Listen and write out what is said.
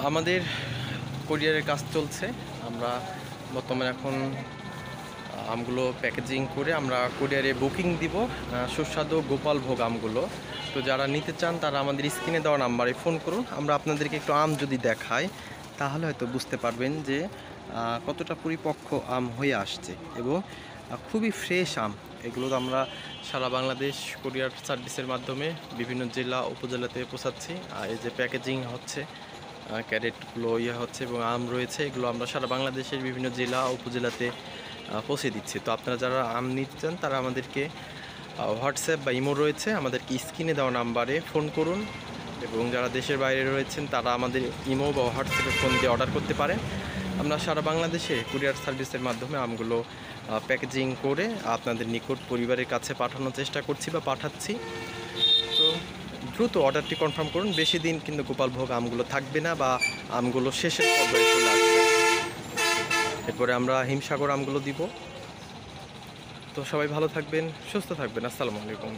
আমাদের কোরিয়ারের কাজ চলছে। আমরা বর্তমানে এখন আমগুলো প্যাকেজিং করে আমরা কোরিয়ারে বুকিং দিব সুস্বাদু গোপাল ভোগ আমগুলো। তো যারা নিতে চান তারা আমাদের স্ক্রিনে দেওয়া নাম্বারে ফোন করুন। আমরা আপনাদেরকে একটু আম যদি দেখাই তাহলে হয়তো বুঝতে পারবেন যে কতটা পরিপক্ক আম হয়ে আসছে এবং খুবই ফ্রেশ আম। এগুলো তো আমরা সারা বাংলাদেশ কোরিয়ার সার্ভিসের মাধ্যমে বিভিন্ন জেলা উপজেলাতে পৌঁছাচ্ছি। আর এই যে প্যাকেজিং হচ্ছে, ক্যারেটগুলো হচ্ছে এবং আম রয়েছে, এগুলো আমরা সারা বাংলাদেশের বিভিন্ন জেলা উপজেলাতে পৌঁছে দিচ্ছি। তো আপনারা যারা আম নিতে চান তারা আমাদেরকে হোয়াটসঅ্যাপ বা ইমো রয়েছে, আমাদেরকে স্ক্রিনে দেওয়া নাম্বারে ফোন করুন। এবং যারা দেশের বাইরে রয়েছেন তারা আমাদের ইমো বা হোয়াটসঅ্যাপে ফোন দিয়ে অর্ডার করতে পারেন। আমরা সারা বাংলাদেশে কুরিয়ার সার্ভিসের মাধ্যমে আমগুলো প্যাকেজিং করে আপনাদের নিকট পরিবারের কাছে পাঠানোর চেষ্টা করছি বা পাঠাচ্ছি। তো দ্রুত অর্ডারটি কনফার্ম করুন। বেশি দিন কিন্তু গোপাল ভোগ আমগুলো থাকবে না বা আমগুলো শেষের পর্যায়ে চলে আসবে। এরপরে আমরা হিমসাগর আমগুলো দিব। তো সবাই ভালো থাকবেন, সুস্থ থাকবেন। আসসালামু আলাইকুম।